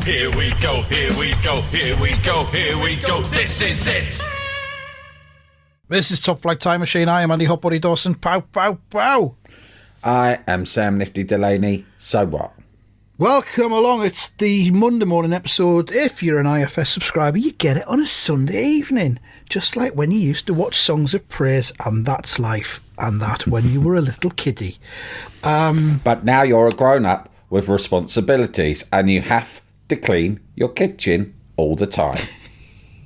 Here we go, here we go, here we go, here we go, this is it! This is Top Flight Time Machine. I am Andy Hotbody Dawson. Pow, pow, pow. I am Sam Nifty Delaney. So what? Welcome along. It's the Monday morning episode. If you're an IFS subscriber, you get it on a Sunday evening. Just like when you used to watch Songs of Praise, and that's life. And that when you were a little kiddie. But now you're a grown-up with responsibilities and you have to clean your kitchen all the time.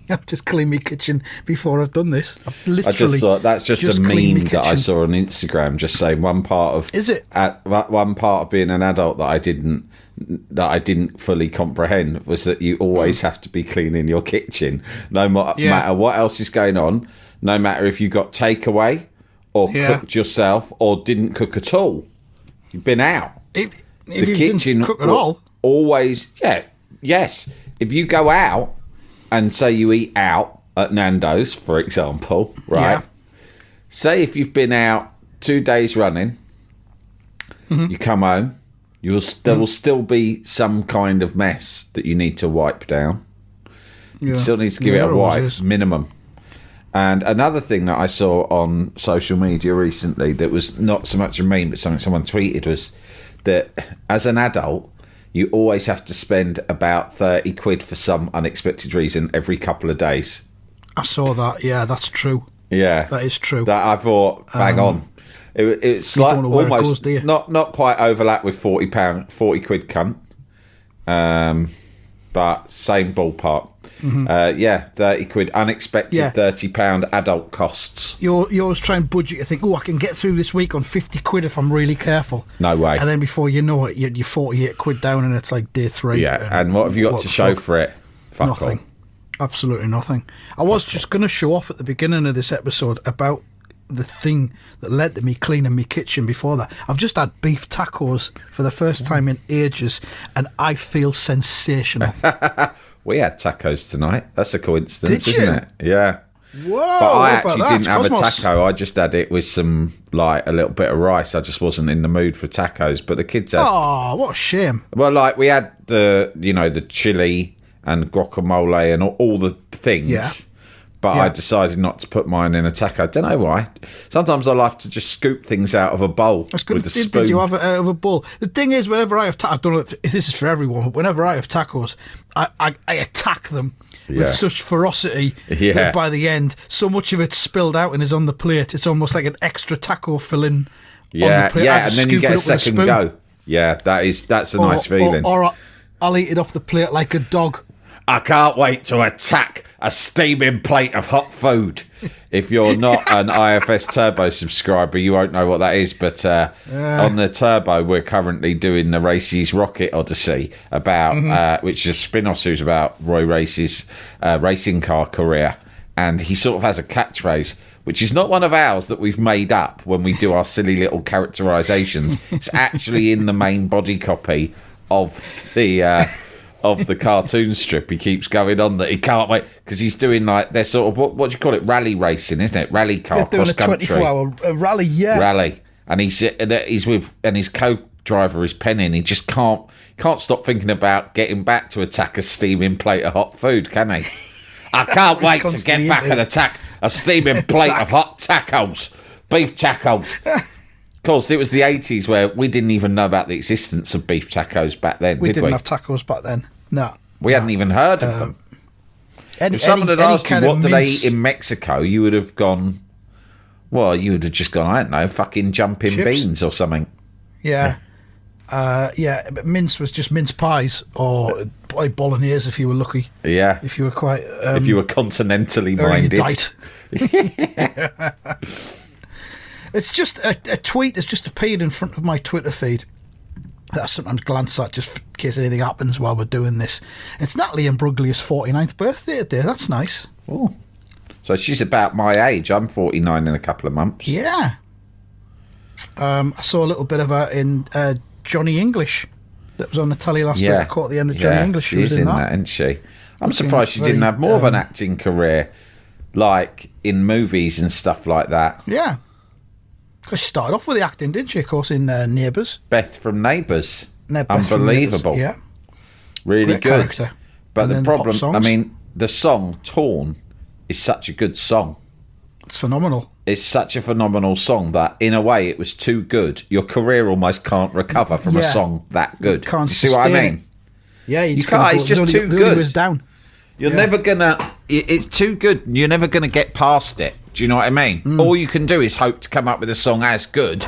I've just cleaned my kitchen before I've done this. I've literally I just thought that's just a cleaned meme my that I kitchen. saw on Instagram, just saying one part of one part of being an adult that I didn't fully comprehend was that you always have to be cleaning your kitchen, no matter what else is going on, no matter if you got takeaway or cooked yourself or didn't cook at all. You've been out. If you didn't cook at all, always yes. If you go out and say you eat out at Nando's, for example, right? Yeah. Say if you've been out 2 days running, you come home, there will still be some kind of mess that you need to wipe down. You still need to give it a wipe, minimum. And another thing that I saw on social media recently that was not so much a meme, but something someone tweeted was that as an adult, you always have to spend about 30 quid for some unexpected reason every couple of days. I saw that. Yeah, that's true. Yeah. That is true. That I thought, bang on. It's like almost goes, not quite overlap with £40, 40 quid cunt. But same ballpark. 30 quid unexpected £30 adult costs. You always try and budget. You think, I can get through this week on 50 quid if I'm really careful. No way. And then before you know it, you're 48 quid down and it's like day 3. Yeah, and what have you got to show for it? Fuck nothing. All. Absolutely nothing. I was just going to show off at the beginning of this episode about the thing that led to me cleaning my kitchen before that. I've just had beef tacos for the first time in ages and I feel sensational. We had tacos tonight. That's a coincidence, Did isn't you? it? Yeah. Whoa! But I actually didn't have Cosmos. a taco. I just had it with some, a little bit of rice. I just wasn't in the mood for tacos. But the kids had... Oh, what a shame. Well, we had the chili and guacamole and all the things. Yeah. But I decided not to put mine in a taco. I don't know why. Sometimes I like to just scoop things out of a bowl with a spoon. Did you have it out of a bowl? The thing is, whenever I have tacos, I don't know if this is for everyone, but whenever I have tacos, I attack them with such ferocity that by the end, so much of it's spilled out and is on the plate, it's almost like an extra taco filling on the plate. And then you get a second go. Yeah, that's a nice feeling. Or I'll eat it off the plate like a dog. I can't wait to attack a steaming plate of hot food. If you're not an IFS Turbo subscriber, you won't know what that is. But on the Turbo, we're currently doing the Race's Rocket Odyssey, about which is a spin-off series about Roy Race's racing car career. And he sort of has a catchphrase, which is not one of ours that we've made up when we do our silly little characterizations. It's actually in the main body copy of the cartoon strip. He keeps going on that he can't wait because he's doing they're sort of what do you call it, rally racing, isn't it? Rally car, doing a 24-hour rally, rally, and he's with, and his co-driver is Penny, and he just can't stop thinking about getting back to attack a steaming plate of hot food, can he? I can't wait to get back and attack a steaming plate of hot tacos, beef tacos. Of course, it was the 80s where we didn't even know about the existence of beef tacos back then, We didn't have tacos back then. No. We hadn't even heard of them. If someone had asked you what do they eat in Mexico, you would have gone, you would have just gone, I don't know, fucking jumping chips? Beans or something. Yeah. But mince was just mince pies or like bolognese if you were lucky. Yeah. If you were quite... if you were continentally minded. It's just a tweet that's just appeared in front of my Twitter feed that I sometimes glance at just in case anything happens while we're doing this. It's Natalie Imbruglia's 49th birthday today. That's nice. Oh, so she's about my age. I'm 49 in a couple of months. Yeah. I saw a little bit of her in Johnny English that was on the telly last week. I caught the end of Johnny English. She was in that, isn't she? I'm surprised she didn't have more of an acting career, like in movies and stuff like that. Yeah. Because she started off with the acting, didn't she? Of course, in Neighbours. Beth from Neighbours. Beth Unbelievable. From Neighbours, yeah. Really Great good. character. But And the then pop problem, songs. I mean, the song "Torn" is such a good song. It's phenomenal. It's such a phenomenal song that, in a way, it was too good. Your career almost can't recover from a song that good. Can't you see what I sustain mean? it. Yeah, You can't. It's just too The good. was down. You're never gonna. It's too good. You're never gonna get past it. Do you know what I mean? All you can do is hope to come up with a song as good,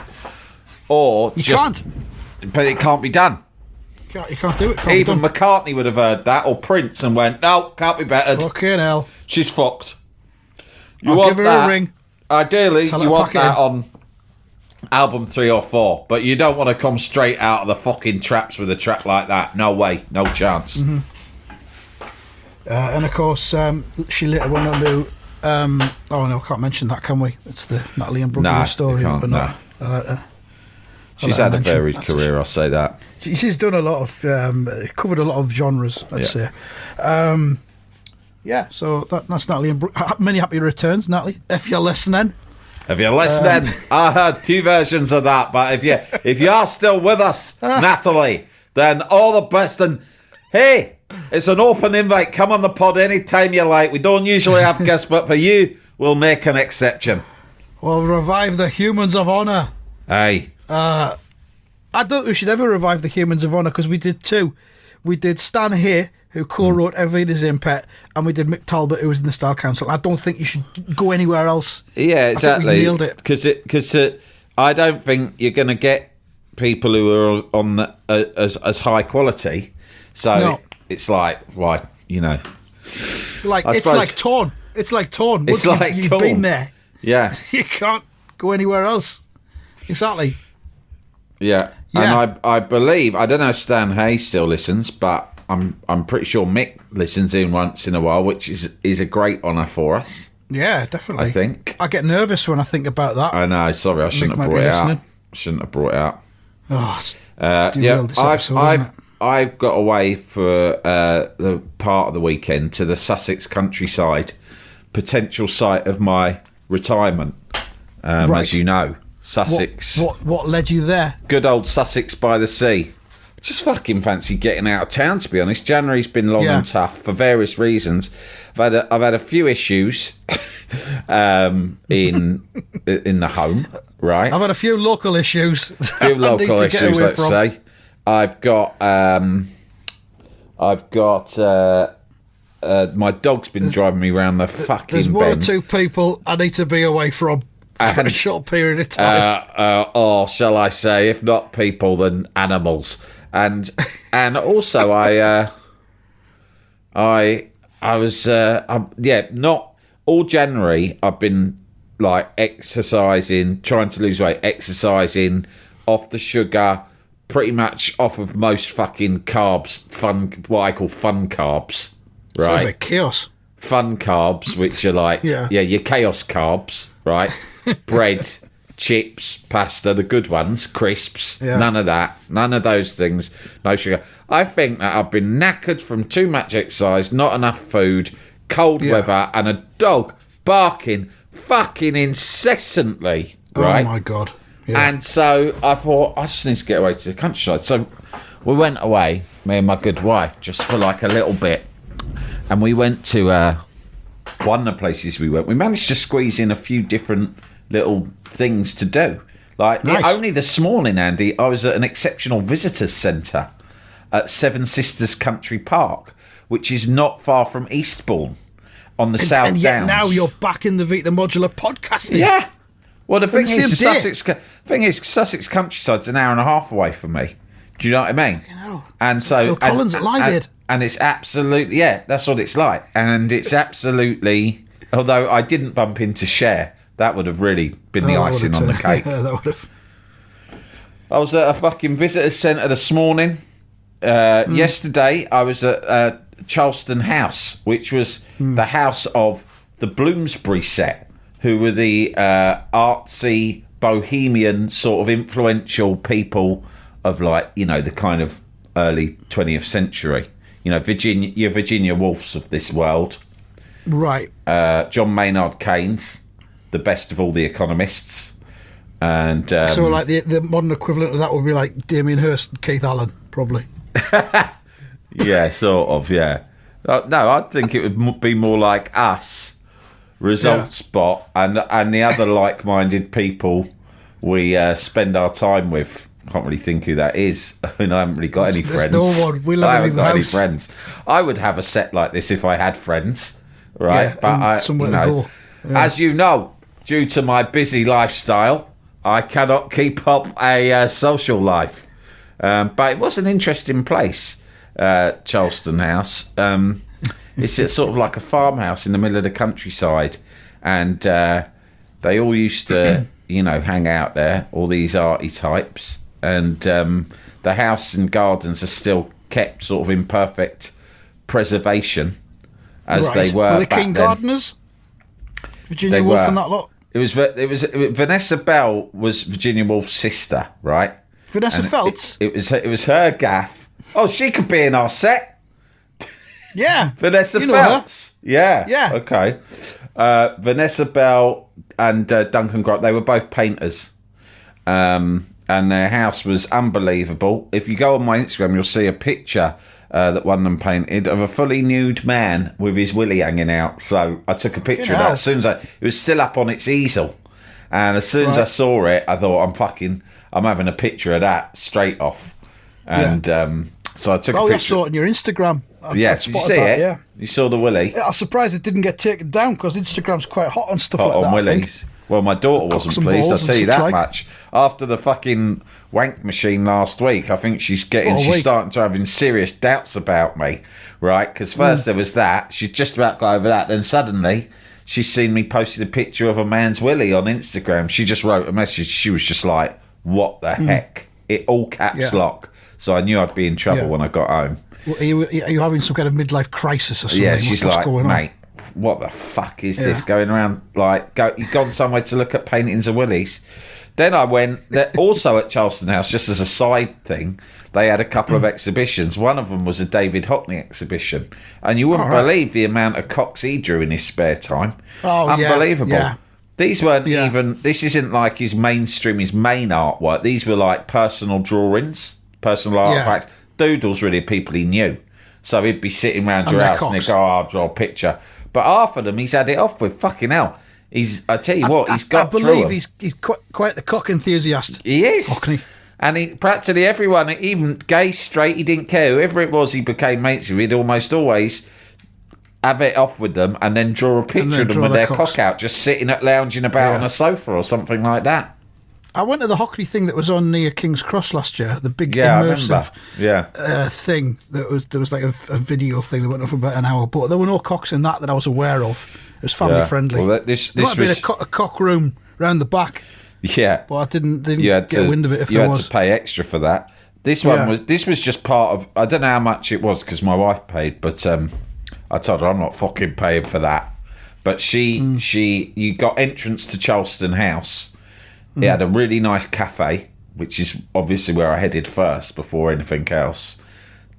or You just. can't. But it can't be done. You can't do it. Can't Even be done. McCartney would have heard that, or Prince, and went, "No, can't be bettered. Fucking hell. She's fucked." You I'll want give her that, a ring. Ideally, Tell her you to want pack it that in. on album 3 or 4, but you don't want to come straight out of the fucking traps with a track like that. No way, no chance. Mm-hmm. And of course, she later went on to. Oh no, can't mention that, can we? It's the Natalie and Brooke Nah, story. you can't, but no. She's let her had a mention varied that's career, I'll say that. She's done a lot of covered a lot of genres. Let's say. Yeah, so that's Natalie and Brooke. Many happy returns, Natalie. If you're listening. If you're listening, I heard 2 versions of that, but if you are still with us, Natalie, then all the best. And hey, it's an open invite. Come on the pod anytime you like. We don't usually have guests, but for you, we'll make an exception. We'll revive the Humans of Honor. Aye. I don't think we should ever revive the Humans of Honor because we did 2. We did Stan Hay, who co-wrote Everything's in Pet, and we did Mick Talbot, who was in the Style Council. I don't think you should go anywhere else. Yeah, exactly. I think we nailed it. Because I don't think you're going to get people who are on the, as high quality. So No. it's like, why, Like I it's suppose- like Torn. It's like Torn. It's Once like you've Torn. been there, yeah, you can't go anywhere else. Exactly. yeah. Yeah. And I believe, I don't know if Stan Hayes still listens, but I'm pretty sure Mick listens in once in a while, which is a great honour for us. Yeah, definitely. I think. I get nervous when I think about that. I know. Sorry, I shouldn't might have be brought it out. listening. Shouldn't have brought it out. Oh, it's Yeah, derailed this episode, hasn't it? I've got away for the part of the weekend to the Sussex countryside, potential site of my retirement. Right. As you know, Sussex. What led you there? Good old Sussex by the sea. Just fucking fancy getting out of town, to be honest. January's been long Yeah. and tough for various reasons. I've had a few issues in the home, right? I've had a few local issues. A few local issues, let's say. I've got my dog's been driving me around the fucking There's one bend. or 2 people I need to be away from for a short period of time. Or shall I say, if not people, then animals. And also I was not all January I've been like exercising, trying to lose weight, exercising, off the sugar, pretty much off of most fucking carbs, what I call fun carbs, right? Sounds like chaos. Fun carbs, which are like Yeah. your chaos carbs, right? Bread, chips, pasta, the good ones, crisps, Yeah. none of that, none of those things, no sugar. I think that I've been knackered from too much exercise, not enough food, cold Yeah. weather, and a dog barking fucking incessantly, right? Oh my god. Yeah. And so I thought, I just need to get away to the countryside. So we went away, me and my good wife, just for like a little bit. And we went to one of the places we went. We managed to squeeze in a few different little things to do. Like Nice. only this morning, Andy, I was at an exceptional visitors centre at Seven Sisters Country Park, which is not far from Eastbourne on the South and yet Downs. now you're back in the Vita Modular podcasting. Yeah. Well, the thing the is, same day. Sussex countryside's an hour and a half away from me. Do you know what I mean? hell. And so, Phil Collins at Live Aid. and it's absolutely, yeah, that's what it's like. And it's absolutely, although I didn't bump into Cher, that would have really been the Oh, that icing would've on the turned- cake. Yeah, that would have. I was at a fucking visitors centre this morning. Yesterday, I was at Charleston House, which was the house of the Bloomsbury set, who were the artsy, bohemian, sort of influential people of, like, you know, the kind of early 20th century. You know, Virginia Woolfs of this world. Right. John Maynard Keynes, the best of all the economists. And So, like, the modern equivalent of that would be like Damien Hirst and Keith Allen, probably. Yeah, sort of, yeah. No, I think it would be more like us, Result Spot, and the other like-minded people we spend our time with. Can't really think who that is. I mean, I haven't really got any friends. There's no one. I haven't got any friends. I would have a set like this if I had friends, right? Yeah, but somewhere to go. Yeah. As you know, due to my busy lifestyle, I cannot keep up a social life. But it was an interesting place, Charleston House. It's sort of like a farmhouse in the middle of the countryside, and they all used to, hang out there. All these arty types. And the house and gardens are still kept sort of in perfect preservation as they were. Were they back King then. Gardeners? Virginia Woolf and that lot? It was Vanessa Bell was Virginia Woolf's sister, right? Vanessa Feltz? It was her gaff. Oh, she could be in our set. Yeah. Vanessa Feltz. Yeah. Yeah. Okay. Vanessa Bell and Duncan Grant, they were both painters. And their house was unbelievable. If you go on my Instagram, you'll see a picture that one of them painted of a fully nude man with his willy hanging out. So I took a picture of that. As soon as it was still up on its easel, and as soon as I saw it, I thought I'm having a picture of that straight off. And so I took a picture. Oh, I saw it on your Instagram. Did you see it? Yeah, you saw the willy. Yeah, I was surprised it didn't get taken down because Instagram's quite hot on stuff like that. On willies. Well, my daughter wasn't pleased, I'll tell you that much. After the fucking wank machine last week, I think she's starting to having serious doubts about me, right? Because first there was that, she's just about got over that, then suddenly she's seen me posted a picture of a man's willy on Instagram. She just wrote a message, she was just like, what the heck? It all caps lock. So I knew I'd be in trouble when I got home. Well, are you having some kind of midlife crisis or something? Yeah, she's What's like, going mate, what the fuck is this going around? Like, you've gone somewhere to look at paintings of willies. Then I went, also at Charleston House, just as a side thing, they had a couple of exhibitions. One of them was a David Hockney exhibition. And you wouldn't believe the amount of cocks he drew in his spare time. Oh, unbelievable. Yeah. These weren't even, this isn't like his main artwork. These were like personal drawings, personal artifacts, doodles really of people he knew. So he'd be sitting around your house and he'd go, I'll draw a picture. But half of them he's had it off with. Fucking hell. I tell you what, he's got through them. I believe he's quite the cock enthusiast. He is. Hockney. And practically everyone, even gay, straight, he didn't care. Whoever it was he became mates with, he'd almost always have it off with them and then draw a picture of them with their cock out, just sitting lounging about on a sofa or something like that. I went to the Hockney thing that was on near King's Cross last year, the big immersive thing. There was like a video thing that went on for about an hour, but there were no cocks in that I was aware of. It was family friendly. Well, there might have been a cock room round the back. Yeah, but I didn't get wind of it. If you there had to pay extra for that. This one was just part of. I don't know how much it was because my wife paid, but I told her I'm not fucking paying for that. But you got entrance to Charleston House. It had a really nice cafe, which is obviously where I headed first before anything else.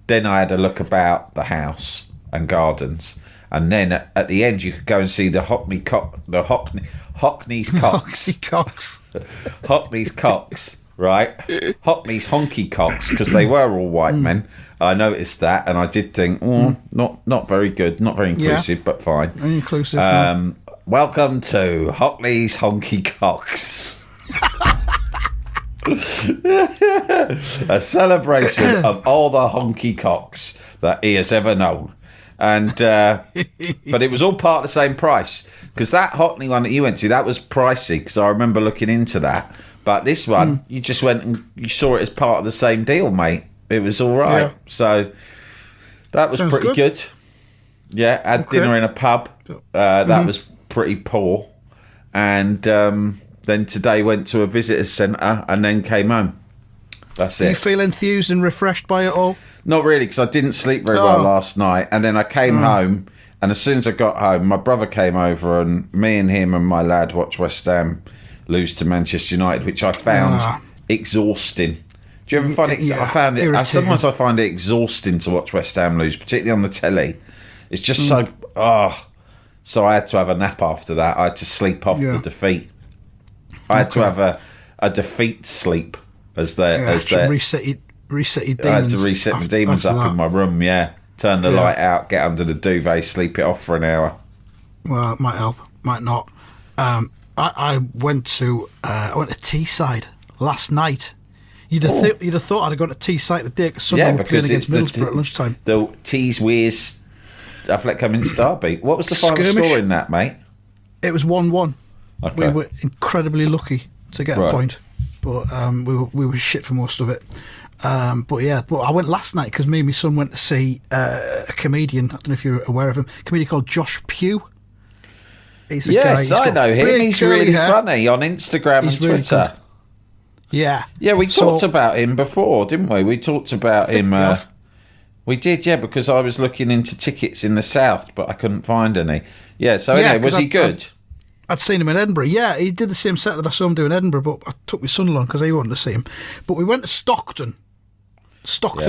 Then I had a look about the house and gardens, and then at the end you could go and see the Hockney's cocks, Hockney's cocks, right? Hockney's honky cocks, because they were all white men. I noticed that, and I did think, not very good, not very inclusive, but fine. Inclusive. Welcome to Hockney's honky cocks. A celebration of all the honky cocks that he has ever known. And but it was all part of the same price, because that Hockney one that you went to, that was pricey, because I remember looking into that. But this one, you just went and you saw it as part of the same deal, mate. It was all right. So that was pretty good. Yeah, had dinner in a pub. That was pretty poor. And then today went to a visitor centre and then came home. That's it. Do you feel enthused and refreshed by it all? Not really, because I didn't sleep very well last night. And then I came home, and as soon as I got home, my brother came over, and me and him and my lad watched West Ham lose to Manchester United, which I found exhausting. Do you ever find it? I found it. Sometimes I find it exhausting to watch West Ham lose, particularly on the telly. It's just so. So I had to have a nap after that. I had to sleep off the defeat. I had to have a defeat sleep, as they reset your I had demons. to reset the demons up in my room, yeah. Turn the light out, get under the duvet, sleep it off for an hour. Well, it might help, might not. I went to Teesside last night. You'd have thought I'd have gone to Teesside today because Sunderland were playing against Middlesbrough at lunchtime. The Tees Weirs Athletic Community Derby. What was the final score in that, mate? It was 1-1. Okay. We were incredibly lucky to get a point, but we were shit for most of it. But I went last night because me and my son went to see a comedian. I don't know if you're aware of him. A comedian called Josh Pugh. He's a guy, I know him. He's really funny on Instagram and really Twitter. Good. Yeah. Yeah, we talked about him before, didn't we? We talked about him. We did, yeah, because I was looking into tickets in the south, but I couldn't find any. Yeah, so anyway, was he good? I'd seen him in Edinburgh. Yeah, he did the same set that I saw him do in Edinburgh, but I took my son along because he wanted to see him. But we went to Stockton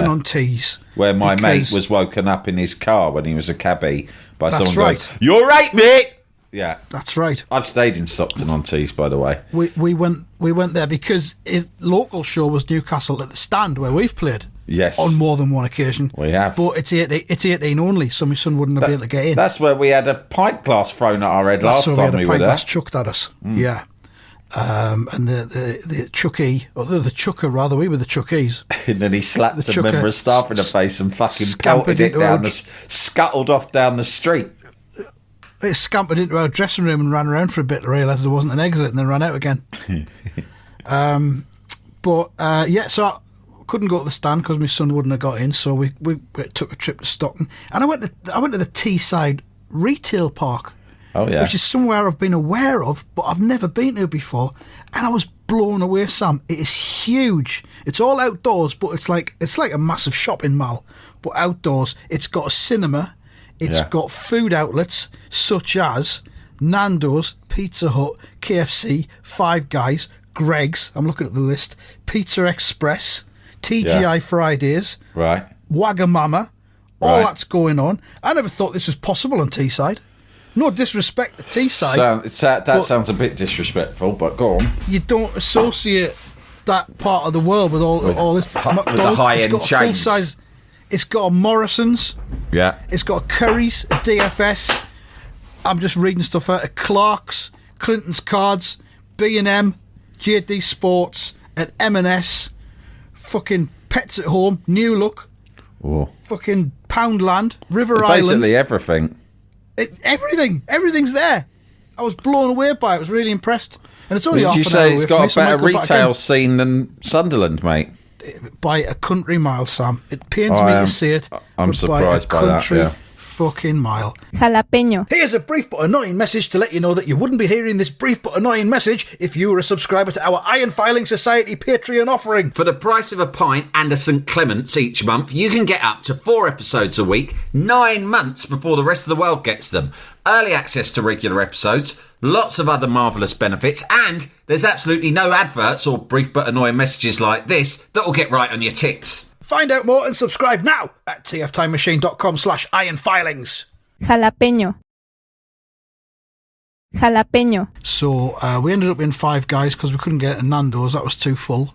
on Tees. Where my mate was woken up in his car when he was a cabbie by someone right. going, "You're right, mate!" Yeah. That's right. I've stayed in Stockton on Tees, by the way. We went there because his local show was Newcastle at the Stand, where we've played. Yes. On more than one occasion. We have. But it's 18 only, so my son wouldn't have been able to get in. That's where we had a pint glass thrown at our head last time we were there. That's where we had a pint glass chucked at us. Yeah. And the Chucky, or the Chucker rather, we were the Chuckies. And then he slapped a member of staff in the face and fucking pelted it down, scuttled off down the street. It scampered into our dressing room and ran around for a bit to realise there wasn't an exit and then ran out again. So I couldn't go to the Stand because my son wouldn't have got in, so we took a trip to Stockton. And I went to the Teesside Retail Park. Oh, yeah. Which is somewhere I've been aware of, but I've never been to before. And I was blown away, Sam. It is huge. It's all outdoors, but it's like a massive shopping mall, but outdoors. It's got a cinema. It's got food outlets such as Nando's, Pizza Hut, KFC, Five Guys, Greg's. I'm looking at the list. Pizza Express, TGI Fridays, right? Wagamama. All that's going on. I never thought this was possible on Teesside. No disrespect to Teesside. That sounds a bit disrespectful, but go on. You don't associate that part of the world with all this. With the high-end chains. It's got a Morrison's. Yeah. It's got a Curry's, a DFS. I'm just reading stuff out. A Clark's, Clinton's Cards, B&M, JD Sports, and M&S. Fucking Pets at Home, New Look. Oh. Fucking Poundland, River Basically Island. everything. Everything's there. I was blown away by it. I was really impressed. And it's only half an hour. Did you say it's got a better retail scene than Sunderland, mate? By a country mile, Sam. It pains me to say it. I'm surprised by that. Yeah. Fucking mile. Jalapeño. Here's a brief but annoying message to let you know that you wouldn't be hearing this brief but annoying message if you were a subscriber to our Iron Filing Society Patreon offering. For the price of a pint and a St Clement's each month, you can get up to 4 episodes a week, 9 months before the rest of the world gets them. Early access to regular episodes, lots of other marvellous benefits, and there's absolutely no adverts or brief but annoying messages like this that'll get right on your tits. Find out more and subscribe now at tftimemachine.com/ironfilings. Jalapeño. Jalapeño. So we ended up in Five Guys because we couldn't get a Nando's. That was too full.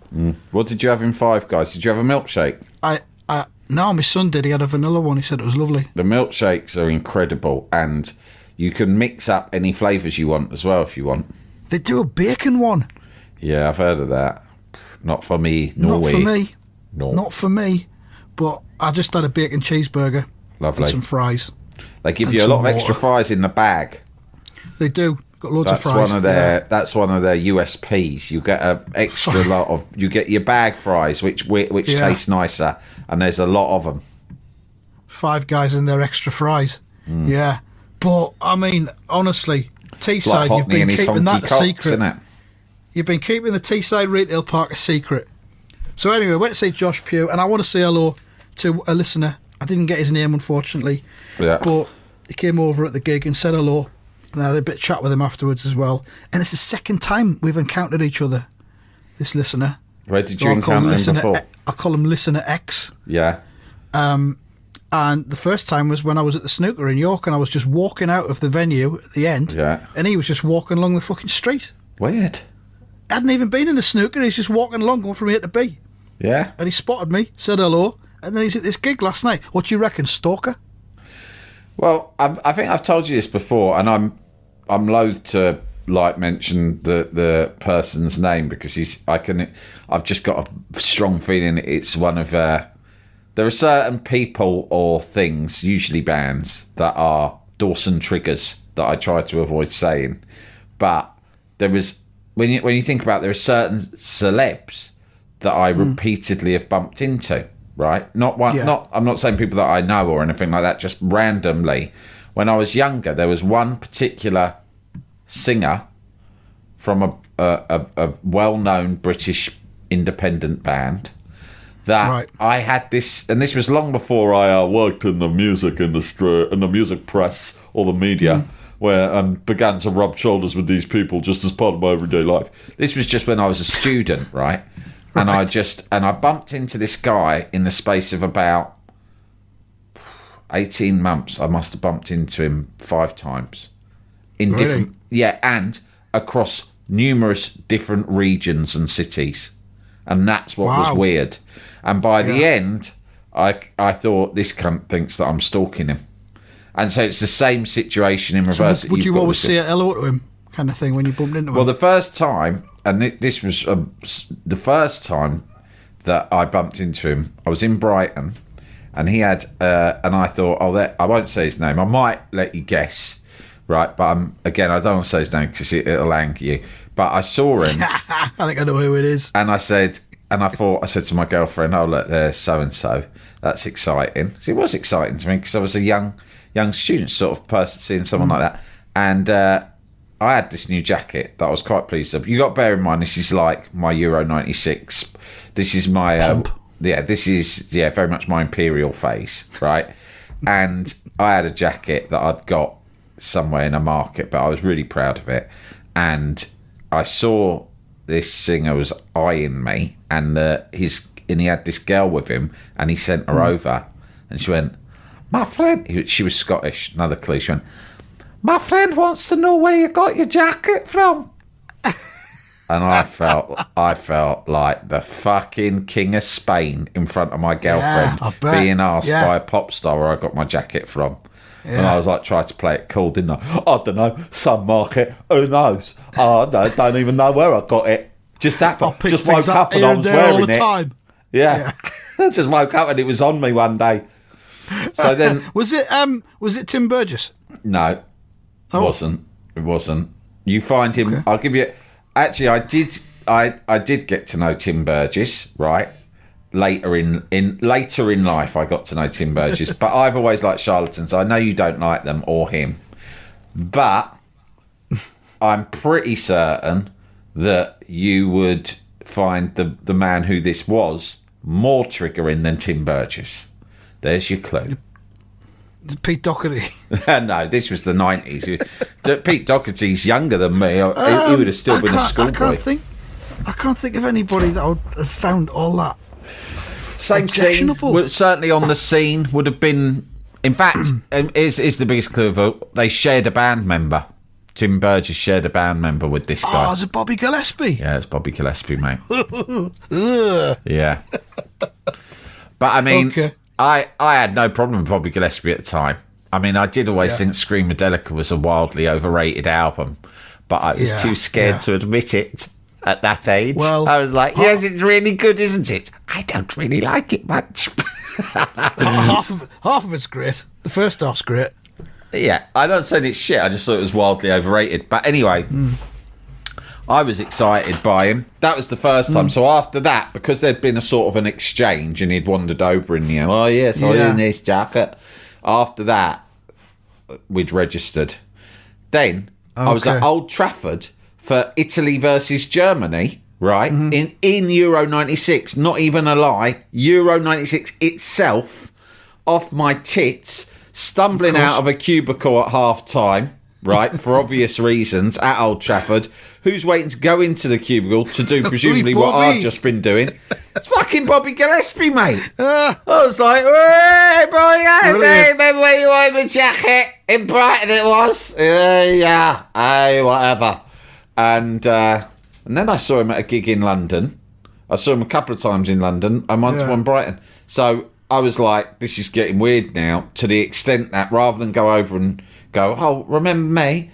What did you have in Five Guys? Did you have a milkshake? No, my son did. He had a vanilla one. He said it was lovely. The milkshakes are incredible, and you can mix up any flavours you want as well if you want. They do a bacon one. Yeah, I've heard of that. Not for me. No way. Not for me. No. Not for me. But I just had a bacon cheeseburger. Lovely. And some fries. They give you a lot of extra fries in the bag. They do. Got loads of fries. That's one of their USPs. You get an extra lot of. You get your bag fries, which taste nicer, and there's a lot of them. Five Guys and their extra fries. Yeah, but I mean, honestly, Teesside, you've been keeping that a secret. You've been keeping the Teesside Retail Park a secret. So anyway, I went to see Josh Pugh, and I want to say hello to a listener. I didn't get his name, unfortunately. Yeah. But he came over at the gig and said hello. And I had a bit of chat with him afterwards as well. And it's the second time we've encountered each other, this listener. Where did you encounter him before? I call him Listener X. Yeah. And the first time was when I was at the snooker in York, and I was just walking out of the venue at the end. Yeah. And he was just walking along the fucking street. Weird. I hadn't even been in the snooker. He's just walking along, going from A to B. Yeah. And he spotted me, said hello, and then he's at this gig last night. What do you reckon, stalker? Well, I think I've told you this before, and I'm loath to mention the person's name because I've just got a strong feeling it's one of there are certain people or things, usually bands, that are Dawson triggers that I try to avoid saying. But there is when you think about it, there are certain celebs that I repeatedly have bumped into. Right, not one. Yeah. Not. I'm not saying people that I know or anything like that. Just randomly, when I was younger, there was one particular singer from a well-known British independent band that I had this, and this was long before I worked in the music industry, in the music press or the media, where I began to rub shoulders with these people just as part of my everyday life. This was just when I was a student, right? And I bumped into this guy in the space of about 18 months. I must have bumped into him 5 times in different, and across numerous different regions and cities. And that's what was weird. And by the end, I thought, this cunt thinks that I'm stalking him. And so it's the same situation in reverse. So would you always say hello to him, kind of thing, when you bumped into him? Well, the first time, and this was the first time that I bumped into him, I was in Brighton, and he had, and I thought, I won't say his name. I might let you guess, right? But again, I don't want to say his name because it'll anger you. But I saw him. I think I know who it is. And I said to my girlfriend, "Oh, look, there's so and so. That's exciting." So it was exciting to me because I was a young student sort of person, seeing someone like that, and I had this new jacket that I was quite pleased with. You got to bear in mind, this is like my Euro 96. This is my this is very much my Imperial phase, right? And I had a jacket that I'd got somewhere in a market, but I was really proud of it. And I saw this singer was eyeing me, and he had this girl with him, and he sent her over, and she went, "My friend," she was Scottish, another clue. She went, "My friend wants to know where you got your jacket from." And I felt like the fucking king of Spain in front of my girlfriend being asked by a pop star where I got my jacket from. Yeah. And I was like, trying to play it cool, didn't I? I don't know, some market, who knows? I don't even know where I got it. Just happened. Just woke up and I was wearing it. Time. Yeah. I just woke up and it was on me one day. So then was it Tim Burgess? No. It wasn't. You find him. Okay. I'll give you. Actually, I did get to know Tim Burgess. Right, later in life, I got to know Tim Burgess. But I've always liked charlatans. I know you don't like them or him, but I'm pretty certain that you would find the man who this was more triggering than Tim Burgess. There's your clue. Pete Doherty. No, this was the 90s. Pete Doherty's younger than me. He would have still been a schoolboy. I can't think of anybody that would have found all that. Same scene. Certainly on the scene would have been. In fact, is the biggest clue of all. They shared a band member. Tim Burgess shared a band member with this guy. Oh, is it Bobby Gillespie? Yeah, it's Bobby Gillespie, mate. Yeah. But I mean, I had no problem with Bobby Gillespie at the time. I mean, I did always think Screamadelica was a wildly overrated album, but I was too scared to admit it at that age. Well, I was like, yes, it's really good, isn't it? I don't really like it much. half of it's great. The first half's great. Yeah, I don't say it's shit. I just thought it was wildly overrated. But anyway, I was excited by him. That was the first time. So after that, because there'd been a sort of an exchange and he'd wandered over and, oh, yes, I in this jacket. After that, we'd registered. Then I was at Old Trafford for Italy versus Germany, right? In Euro 96, not even a lie, Euro 96 itself, off my tits, stumbling out of a cubicle at half time, right, for obvious reasons, at Old Trafford. Who's waiting to go into the cubicle to do presumably what I've just been doing? It's fucking Bobby Gillespie, mate. I was like, hey, Bobby Gillespie, remember where you wanted my jacket? In Brighton it was. Yeah, hey, whatever. And then I saw him at a gig in London, I saw him a couple of times in London and once in Brighton. So I was like, this is getting weird now, to the extent that rather than go over and go, oh, remember me?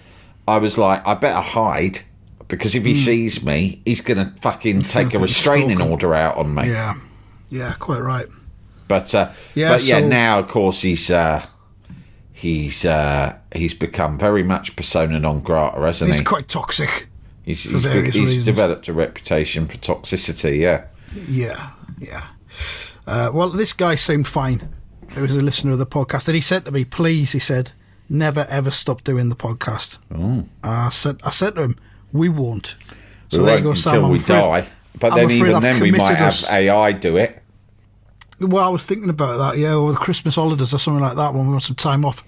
I was like, I better hide, because if he sees me, he's going to fucking take a restraining order out on me. Yeah, quite right. But now, of course, he's become very much persona non grata, hasn't he? He's quite toxic. He's developed a reputation for toxicity, Yeah. Well, this guy seemed fine. He was a listener of the podcast, and he said to me, please, he said, never ever stop doing the podcast. I said to him, we won't. So there you go, Sam. Until we die. But then even then we might have AI do it. Well, I was thinking about that, over the Christmas holidays or something like that when we want some time off.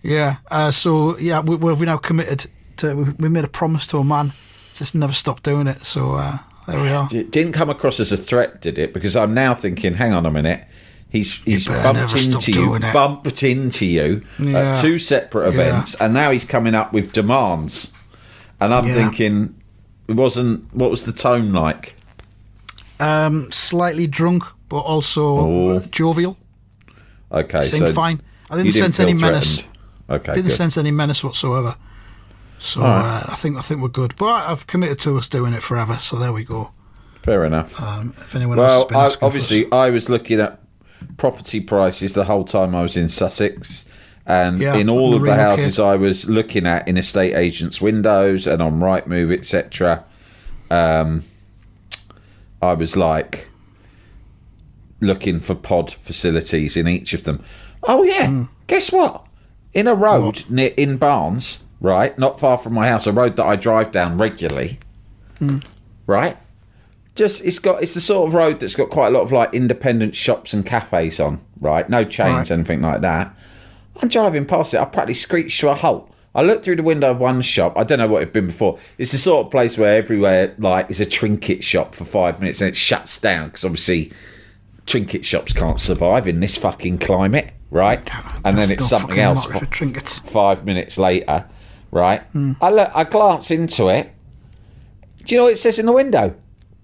Yeah. We've now committed to. We made a promise to a man. Just never stop doing it. So there we are. It didn't come across as a threat, did it? Because I'm now thinking, hang on a minute. He's bumped into you at two separate events, and now he's coming up with demands. And I'm thinking, what was the tone like? Slightly drunk, but also jovial. Okay, seemed fine. I didn't sense any menace. Okay, didn't sense any menace whatsoever. So I think we're good. But I've committed to us doing it forever. So there we go. Fair enough. If anyone else has been asking obviously, I was looking at property prices the whole time I was in Sussex, and in all of the houses I was looking at in estate agents' windows and on Rightmove, etc. I was like looking for pod facilities in each of them. Oh yeah, guess what? In a road in Barnes, right, not far from my house, a road that I drive down regularly, right. It's the sort of road that's got quite a lot of like independent shops and cafes on, right? No chains, anything like that. I'm driving past it. I practically screeched to a halt. I looked through the window of one shop. I don't know what it'd been before. It's the sort of place where everywhere like is a trinket shop for 5 minutes and it shuts down because obviously trinket shops can't survive in this fucking climate, right? And then it's something else for 5 minutes later, right? I glance into it. Do you know what it says in the window?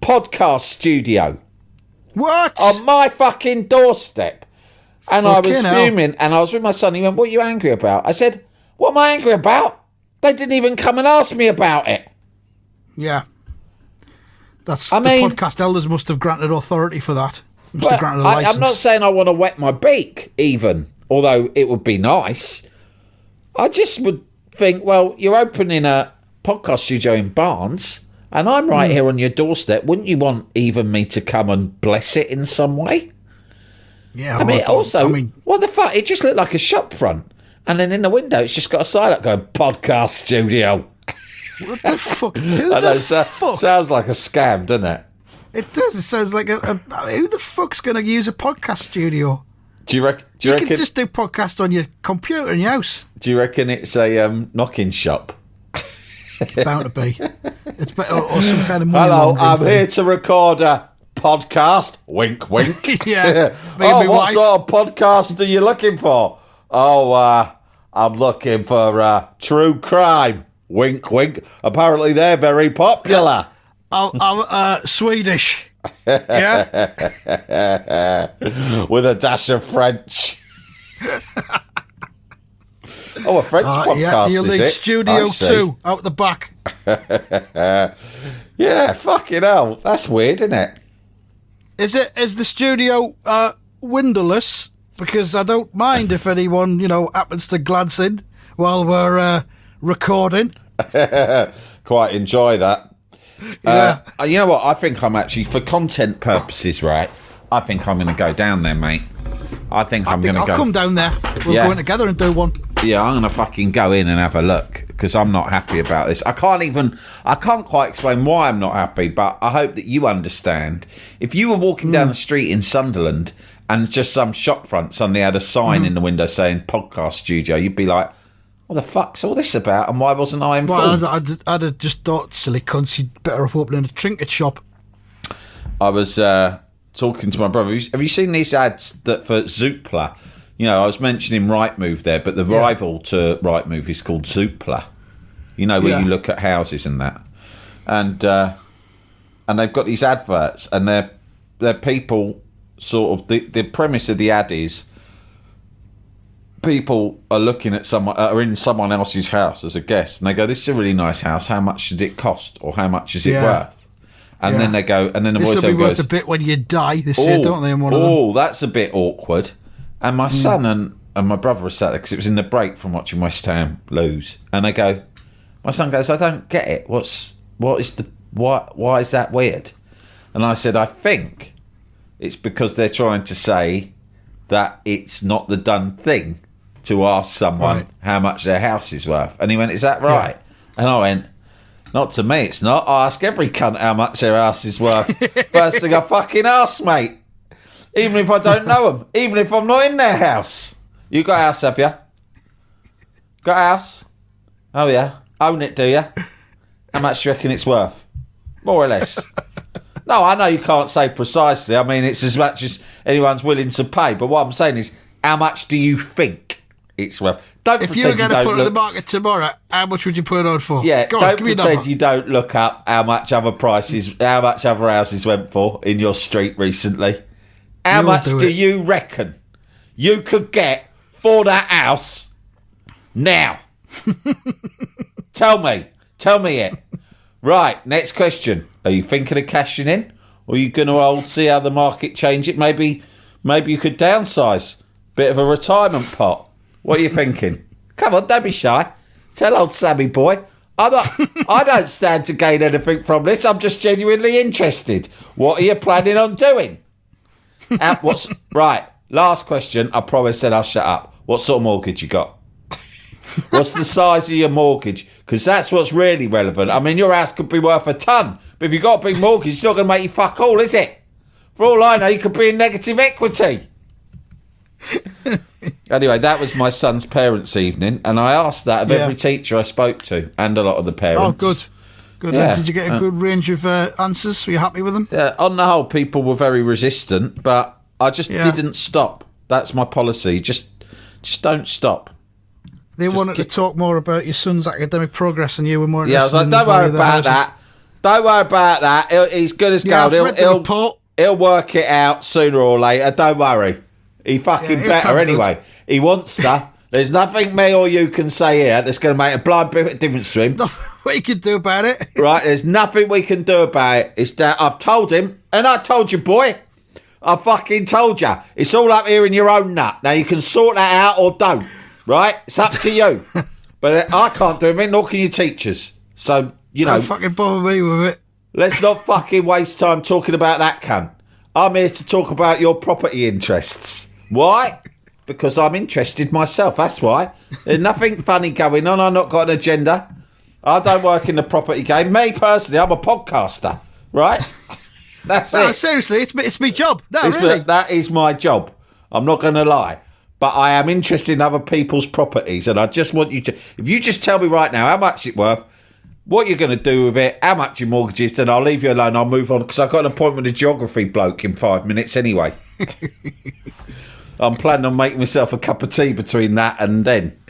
Podcast studio. What? On my fucking doorstep. And I was fuming, and I was with my son. He went, what are you angry about? I said, what am I angry about? They didn't even come and ask me about it. Yeah. The podcast elders must have granted authority for that. Must have granted a license. I'm not saying I want to wet my beak, even, although it would be nice. I just would think, well, you're opening a podcast studio in Barnes, and I'm right here on your doorstep. Wouldn't you want even me to come and bless it in some way? Yeah. What the fuck? It just looked like a shop front. And then in the window, it's just got a sign up going, podcast studio. What the fuck? Who the fuck? Sounds like a scam, doesn't it? It does. It sounds like who the fuck's going to use a podcast studio? Do you reckon? You can just do podcasts on your computer in your house. Do you reckon it's a knocking shop? Bound to be. It's or some kind of money. Hello, I'm here to record a podcast. Wink, wink. Yeah. What sort of podcast are you looking for? Oh, I'm looking for true crime. Wink, wink. Apparently, they're very popular. I'm Swedish. Yeah. With a dash of French. Oh, a French podcast, yeah, you'll need Studio 2 out the back. Yeah, fucking hell. That's weird, isn't it? Is the studio windowless? Because I don't mind if anyone, happens to glance in while we're recording. Quite enjoy that. Yeah. You know what? I think I'm actually, for content purposes, right? I think I'm going to go down there, mate. I think I'm going to go. I'll come down there. We'll go in together and do one. Yeah, I'm going to fucking go in and have a look because I'm not happy about this. I can't quite explain why I'm not happy, but I hope that you understand. If you were walking down the street in Sunderland and just some shop front suddenly had a sign in the window saying podcast studio, you'd be like, what the fuck's all this about and why wasn't I informed? Well, I'd have just thought, silly cunts, you'd better off opening a trinket shop. I was talking to my brother. Have you seen these ads that for Zoopla? I was mentioning Rightmove there, but the rival to Rightmove is called Zoopla. Where you look at houses and that. And and they've got these adverts, and they're people sort of the premise of the ad is people are looking at are in someone else's house as a guest, and they go, "This is a really nice house. How much does it cost, or how much is it worth?" And then they go, and then the voiceover goes, "This will be worth a bit when you die." They say, don't they? In one of them. That's a bit awkward. And my son and my brother were sat there because it was in the break from watching West Ham lose, and they go, my son goes, "I don't get it. Why is that weird?" And I said, "I think it's because they're trying to say that it's not the done thing to ask someone how much their house is worth." And he went, "Is that right?" Yeah. And I went, "Not to me, it's not. I ask every cunt how much their house is worth. First thing I fucking ask, mate. Even if I don't know them. Even if I'm not in their house. You got a house, have you? Got a house? Oh, yeah. Own it, do you? How much do you reckon it's worth? More or less." No, I know you can't say precisely. I mean, it's as much as anyone's willing to pay. But what I'm saying is, how much do you think it's worth? If you were going to put it on the market tomorrow, how much would you put it on for? Yeah, don't pretend you don't look up how much other houses went for in your street recently. How much do you reckon you could get for that house now? Tell me it. Right, next question. Are you thinking of cashing in? Or are you going to see how the market change it? Maybe you could downsize. Bit of a retirement pot. What are you thinking? Come on, don't be shy. Tell old Sammy boy. I don't stand to gain anything from this. I'm just genuinely interested. What are you planning on doing? Right, last question. I promise then I'll shut up. What sort of mortgage you got? What's the size of your mortgage? Because that's what's really relevant. I mean, your house could be worth a ton, but if you've got a big mortgage, it's not going to make you fuck all, is it? For all I know, you could be in negative equity. Anyway, that was my son's parents' evening, and I asked that of every teacher I spoke to, and a lot of the parents. Oh, good. Yeah. Did you get a good range of answers? Were you happy with them? Yeah, on the whole, people were very resistant, but I just didn't stop. That's my policy. Just don't stop. They wanted to talk more about your son's academic progress, and you were more interested. Yeah, I was like, don't worry about that. Don't worry about that. He's good as gold. He'll work it out sooner or later. Don't worry. He fucking better anyway. He wants to. There's nothing me or you can say here that's going to make a blind bit of difference to him. There's nothing we can do about it. Right, there's nothing we can do about it. It's that I've told him, and I told you, boy. I fucking told you. It's all up here in your own nut. Now, you can sort that out or don't. Right? It's up to you. But I can't do it, nor can your teachers. So, don't fucking bother me with it. Let's not fucking waste time talking about that cunt. I'm here to talk about your property interests. Why? Because I'm interested myself. That's why. There's nothing funny going on. I've not got an agenda. I don't work in the property game. Me, personally, I'm a podcaster. Right? That's it. Seriously, it's my job. Really. That is my job. I'm not going to lie. But I am interested in other people's properties, and I just want you to... If you just tell me right now how much it's worth, what you're going to do with it, how much your mortgage is, then I'll leave you alone. I'll move on, because I've got an appointment with a geography bloke in 5 minutes anyway. I'm planning on making myself a cup of tea between that and then.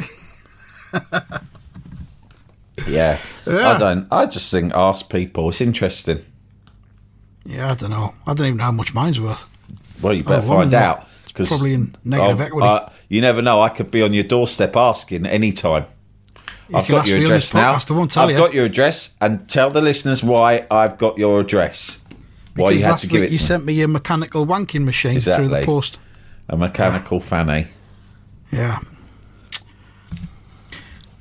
Yeah. I just think ask people. It's interesting. Yeah, I don't know. I don't even know how much mine's worth. Well, you better find out. It's probably in negative equity. You never know. I could be on your doorstep asking any time. I've got your address now. I've got your address, and tell the listeners why I've got your address. Why you had to give it. You sent me a mechanical wanking machine through the post. A mechanical fanny. Yeah.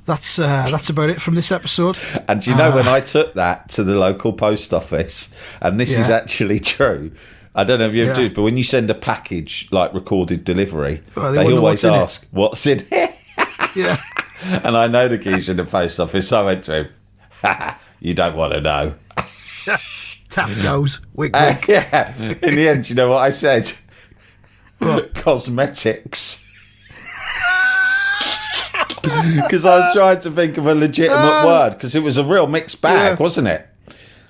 That's about it from this episode. And you know, when I took that to the local post office, and this is actually true. I don't know if you ever do, but when you send a package like recorded delivery, they always ask, "What's in it?" Yeah. And I know the geezer in the post office. So I went to him. You don't want to know. Tap goes. Wick, wick. Yeah. In the end, you know what I said? What? Cosmetics. Because I was trying to think of a legitimate word, because it was a real mixed bag, wasn't it?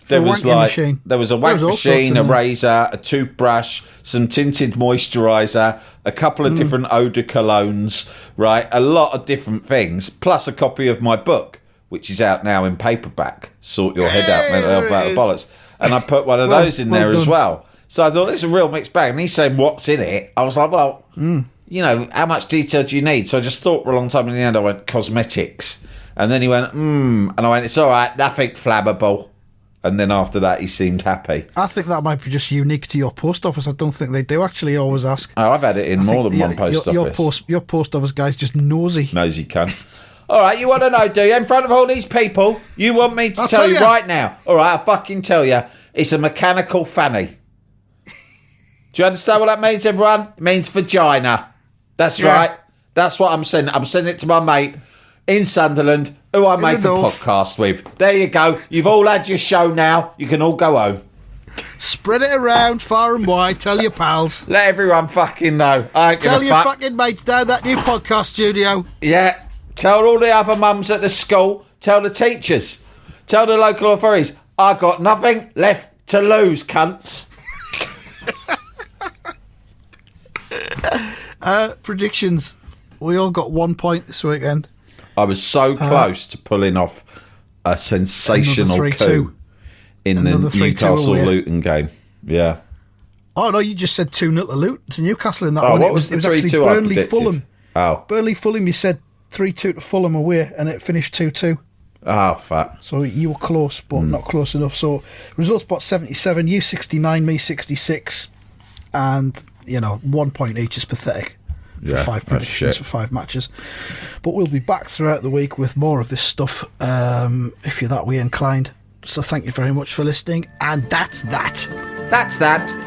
There was there was a wank machine, a razor, a toothbrush, some tinted moisturiser, a couple of different eau de colognes, right? A lot of different things, plus a copy of my book, which is out now in paperback. Sort your head out, mental health out of bollocks. and I put one of those in there as well. So I thought, it's a real mixed bag. And he's saying, what's in it? I was like, well, you know, how much detail do you need? So I just thought for a long time. In the end, I went, cosmetics. And then he went, And I went, it's all right, nothing flammable. And then after that, he seemed happy. I think that might be just unique to your post office. I don't think they do actually always ask. Oh, I've had it in more than one post office. Your post office guy's just nosy. Nosy cunt. All right, you want to know, do you? In front of all these people, you want me to tell you right now? All right, I'll fucking tell you. It's a mechanical fanny. Do you understand what that means, everyone? It means vagina. That's right. That's what I'm sending. I'm sending it to my mate in Sunderland, who I make a podcast with. There you go. You've all had your show now. You can all go home. Spread it around far and wide. Tell your pals. Let everyone fucking know. Tell your fucking mates down that new podcast studio. Yeah. Tell all the other mums at the school. Tell the teachers. Tell the local authorities. I got nothing left to lose, cunts. Predictions. We all got 1 point this weekend. I was so close to pulling off a sensational coup in the Newcastle-Luton game. Yeah. Oh, no, you just said 2-0 to Newcastle in that one. What was the 3-2 actually Burnley-Fulham. Oh. Burnley-Fulham, you said 3-2 to Fulham away, and it finished 2-2. Oh, fuck. So you were close, but not close enough. So result spot 77, you 69, me 66. And, 1 point each is pathetic. For 5 predictions for 5 matches. But we'll be back throughout the week with more of this stuff if you're that way inclined. So thank you very much for listening. And that's that. That's that.